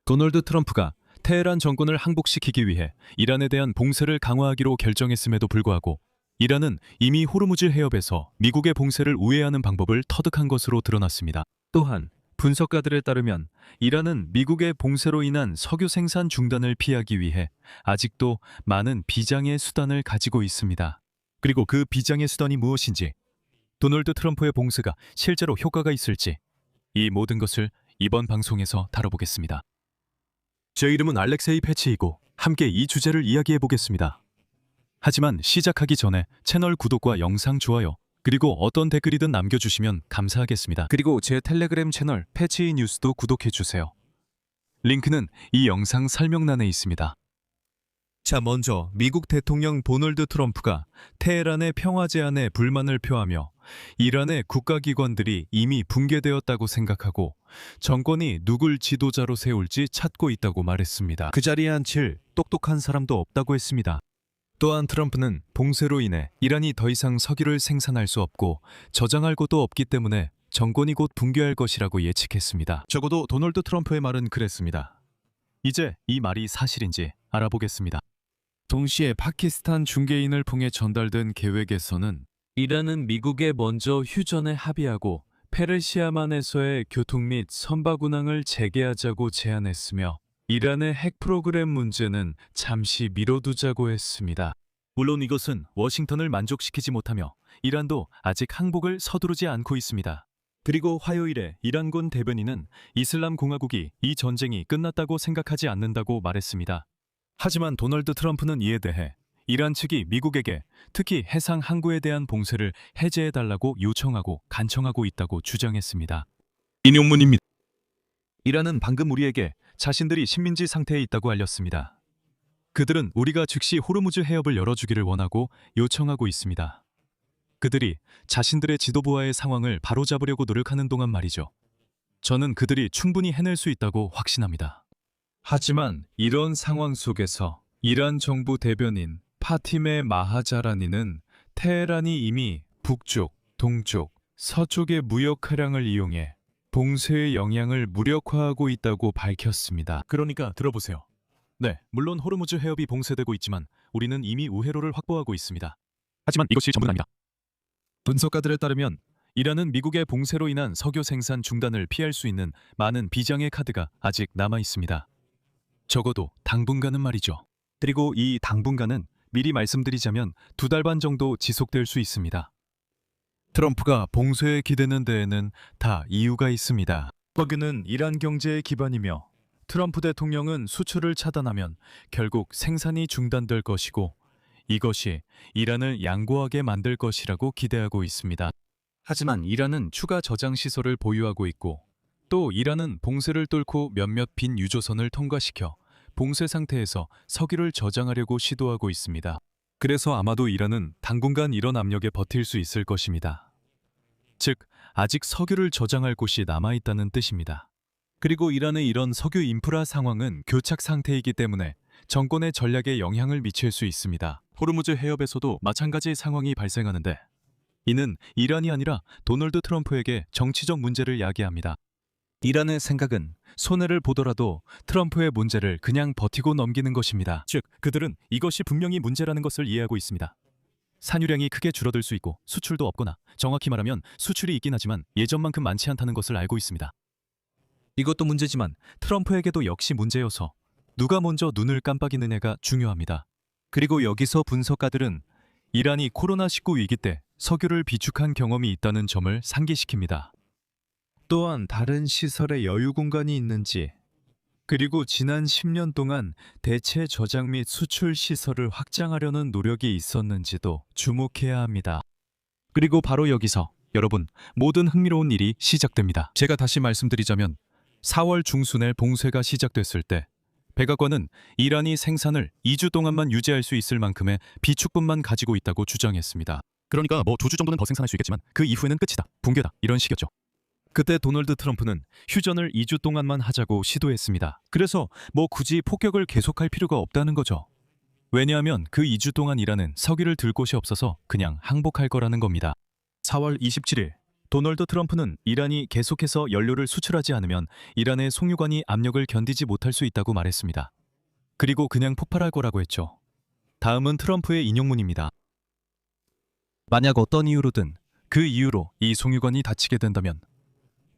도널드 트럼프가 테헤란 정권을 항복시키기 위해 이란에 대한 봉쇄를 강화하기로 결정했음에도 불구하고 이란은 이미 호르무즈 해협에서 미국의 봉쇄를 우회하는 방법을 터득한 것으로 드러났습니다. 또한 분석가들에 따르면 이란은 미국의 봉쇄로 인한 석유 생산 중단을 피하기 위해 아직도 많은 비장의 수단을 가지고 있습니다. 그리고 그 비장의 수단이 무엇인지, 도널드 트럼프의 봉쇄가 실제로 효과가 있을지, 이 모든 것을 이번 방송에서 다뤄보겠습니다. 제 이름은 알렉세이 패치이고 함께 이 주제를 이야기해 보겠습니다. 하지만 시작하기 전에 채널 구독과 영상 좋아요, 그리고 어떤 댓글이든 남겨주시면 감사하겠습니다. 그리고 제 텔레그램 채널 패치이 뉴스도 구독해주세요. 링크는 이 영상 설명란에 있습니다. 자, 먼저 미국 대통령 도널드 트럼프가 테헤란의 평화 제안에 불만을 표하며 이란의 국가기관들이 이미 붕괴되었다고 생각하고 정권이 누굴 지도자로 세울지 찾고 있다고 말했습니다. 그 자리에 앉힐 똑똑한 사람도 없다고 했습니다. 또한 트럼프는 봉쇄로 인해 이란이 더 이상 석유를 생산할 수 없고 저장할 곳도 없기 때문에 정권이 곧 붕괴할 것이라고 예측했습니다. 적어도 도널드 트럼프의 말은 그랬습니다. 이제 이 말이 사실인지 알아보겠습니다. 동시에 파키스탄 중개인을 통해 전달된 계획에서는 이란은 미국에 먼저 휴전에 합의하고 페르시아만에서의 교통 및 선박 운항을 재개하자고 제안했으며 이란의 핵 프로그램 문제는 잠시 미뤄두자고 했습니다. 물론 이것은 워싱턴을 만족시키지 못하며 이란도 아직 항복을 서두르지 않고 있습니다. 그리고 화요일에 이란군 대변인은 이슬람 공화국이 이 전쟁이 끝났다고 생각하지 않는다고 말했습니다. 하지만 도널드 트럼프는 이에 대해 이란 측이 미국에게 특히 해상 항구에 대한 봉쇄를 해제해달라고 요청하고 간청하고 있다고 주장했습니다. 인용문입니다. 이란은 방금 우리에게 자신들이 식민지 상태에 있다고 알렸습니다. 그들은 우리가 즉시 호르무즈 해협을 열어주기를 원하고 요청하고 있습니다. 그들이 자신들의 지도부와의 상황을 바로잡으려고 노력하는 동안 말이죠. 저는 그들이 충분히 해낼 수 있다고 확신합니다. 하지만 이런 상황 속에서 이란 정부 대변인 파티메 마하자라니는 테헤란이 이미 북쪽, 동쪽, 서쪽의 무역 하량을 이용해 봉쇄의 영향을 무력화하고 있다고 밝혔습니다. 그러니까 들어보세요. 네, 물론 호르무즈 해협이 봉쇄되고 있지만 우리는 이미 우회로를 확보하고 있습니다. 하지만 이것이 전부는 아니다. 분석가들에 따르면 이란은 미국의 봉쇄로 인한 석유 생산 중단을 피할 수 있는 많은 비장의 카드가 아직 남아 있습니다. 적어도 당분간은 말이죠. 그리고 이 당분간은 미리 말씀드리자면 2달 반 정도 지속될 수 있습니다. 트럼프가 봉쇄에 기대는 데에는 다 이유가 있습니다. 석유는 이란 경제의 기반이며 트럼프 대통령은 수출을 차단하면 결국 생산이 중단될 것이고 이것이 이란을 양보하게 만들 것이라고 기대하고 있습니다. 하지만 이란은 추가 저장 시설을 보유하고 있고 또 이란은 봉쇄를 뚫고 몇몇 빈 유조선을 통과시켜 봉쇄 상태에서 석유를 저장하려고 시도하고 있습니다. 그래서 아마도 이란은 당분간 이런 압력에 버틸 수 있을 것입니다. 즉, 아직 석유를 저장할 곳이 남아있다는 뜻입니다. 그리고 이란의 이런 석유 인프라 상황은 교착 상태이기 때문에 정권의 전략에 영향을 미칠 수 있습니다. 호르무즈 해협에서도 마찬가지의 상황이 발생하는데 이는 이란이 아니라 도널드 트럼프에게 정치적 문제를 야기합니다. 이란의 생각은 손해를 보더라도 트럼프의 문제를 그냥 버티고 넘기는 것입니다. 즉, 그들은 이것이 분명히 문제라는 것을 이해하고 있습니다. 산유량이 크게 줄어들 수 있고 수출도 없거나 정확히 말하면 수출이 있긴 하지만 예전만큼 많지 않다는 것을 알고 있습니다. 이것도 문제지만 트럼프에게도 역시 문제여서 누가 먼저 눈을 깜빡이느냐가 중요합니다. 그리고 여기서 분석가들은 이란이 코로나19 위기 때 석유를 비축한 경험이 있다는 점을 상기시킵니다. 또한 다른 시설에 여유 공간이 있는지, 그리고 지난 10년 동안 대체 저장 및 수출 시설을 확장하려는 노력이 있었는지도 주목해야 합니다. 그리고 바로 여기서 여러분, 모든 흥미로운 일이 시작됩니다. 제가 다시 말씀드리자면 4월 중순에 봉쇄가 시작됐을 때 백악관은 이란이 생산을 2주 동안만 유지할 수 있을 만큼의 비축분만 가지고 있다고 주장했습니다. 그러니까 뭐 2주 정도는 더 생산할 수 있겠지만 그 이후에는 끝이다, 붕괴다, 이런 식이었죠. 그때 도널드 트럼프는 휴전을 2주 동안만 하자고 시도했습니다. 그래서 뭐 굳이 폭격을 계속할 필요가 없다는 거죠. 왜냐하면 그 2주 동안 이란은 석유를 들 곳이 없어서 그냥 항복할 거라는 겁니다. 4월 27일 도널드 트럼프는 이란이 계속해서 연료를 수출하지 않으면 이란의 송유관이 압력을 견디지 못할 수 있다고 말했습니다. 그리고 그냥 폭발할 거라고 했죠. 다음은 트럼프의 인용문입니다. 만약 어떤 이유로든 그 이유로 이 송유관이 닫히게 된다면,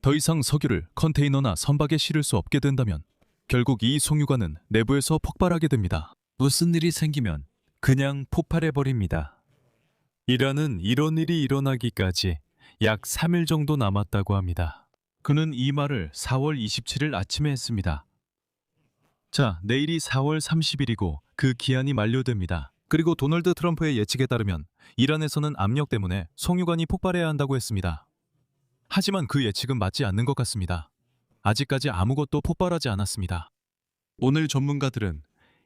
더 이상 석유를 컨테이너나 선박에 실을 수 없게 된다면 결국 이 송유관은 내부에서 폭발하게 됩니다. 무슨 일이 생기면 그냥 폭발해버립니다. 이란은 이런 일이 일어나기까지 약 3일 정도 남았다고 합니다. 그는 이 말을 4월 27일 아침에 했습니다. 자, 내일이 4월 30일이고 그 기한이 만료됩니다. 그리고 도널드 트럼프의 예측에 따르면 이란에서는 압력 때문에 송유관이 폭발해야 한다고 했습니다. 하지만 그 예측은 맞지 않는 것 같습니다. 아직까지 아무것도 폭발하지 않았습니다. 오늘 전문가들은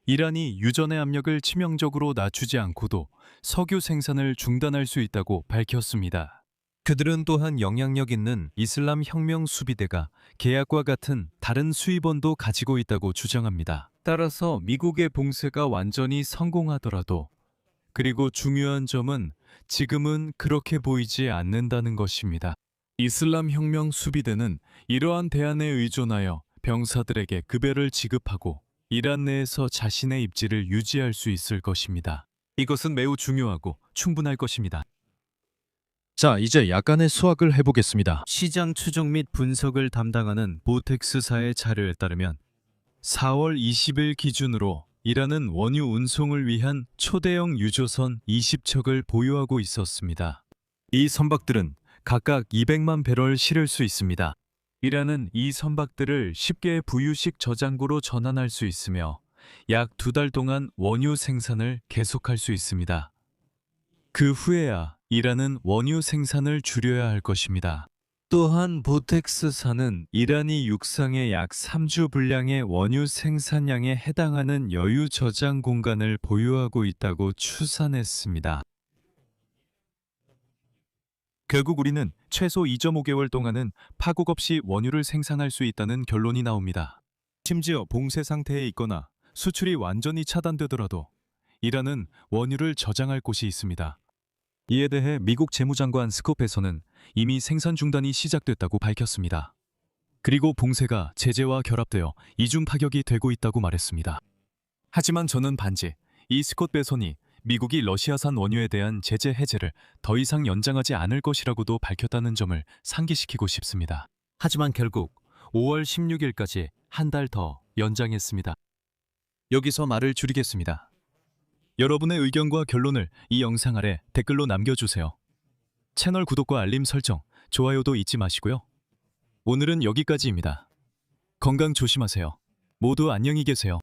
이란이 유전의 압력을 치명적으로 낮추지 않고도 석유 생산을 중단할 수 있다고 밝혔습니다. 그들은 또한 영향력 있는 이슬람 혁명 수비대가 계약과 같은 다른 수입원도 가지고 있다고 주장합니다. 따라서 미국의 봉쇄가 완전히 성공하더라도, 그리고 중요한 점은 지금은 그렇게 보이지 않는다는 것입니다. 이슬람 혁명 수비대는 이러한 대안에 의존하여 병사들에게 급여를 지급하고 이란 내에서 자신의 입지를 유지할 수 있을 것입니다. 이것은 매우 중요하고 충분할 것입니다. 자, 이제 약간의 수학을 해보겠습니다. 시장 추정 및 분석을 담당하는 보텍스사의 자료에 따르면 4월 20일 기준으로 이란은 원유 운송을 위한 초대형 유조선 20척을 보유하고 있었습니다. 이 선박들은 각각 200만 배럴 실을 수 있습니다. 이란은 이 선박들을 쉽게 부유식 저장고로 전환할 수 있으며 약 2달 동안 원유 생산을 계속할 수 있습니다. 그 후에야 이란은 원유 생산을 줄여야 할 것입니다. 또한 보텍스사는 이란이 육상의 약 3주 분량의 원유 생산량에 해당하는 여유 저장 공간을 보유하고 있다고 추산했습니다. 결국 우리는 최소 2.5개월 동안은 파국 없이 원유를 생산할 수 있다는 결론이 나옵니다. 심지어 봉쇄 상태에 있거나 수출이 완전히 차단되더라도 이란은 원유를 저장할 곳이 있습니다. 이에 대해 미국 재무장관 스콥에서는 이미 생산 중단이 시작됐다고 밝혔습니다. 그리고 봉쇄가 제재와 결합되어 이중 타격이 되고 있다고 말했습니다. 하지만 저는 반지 이 스콧 베손이 미국이 러시아산 원유에 대한 제재 해제를 더 이상 연장하지 않을 것이라고도 밝혔다는 점을 상기시키고 싶습니다. 하지만 결국 5월 16일까지 한 달 더 연장했습니다. 여기서 말을 줄이겠습니다. 여러분의 의견과 결론을 이 영상 아래 댓글로 남겨주세요. 채널 구독과 알림 설정, 좋아요도 잊지 마시고요. 오늘은 여기까지입니다. 건강 조심하세요. 모두 안녕히 계세요.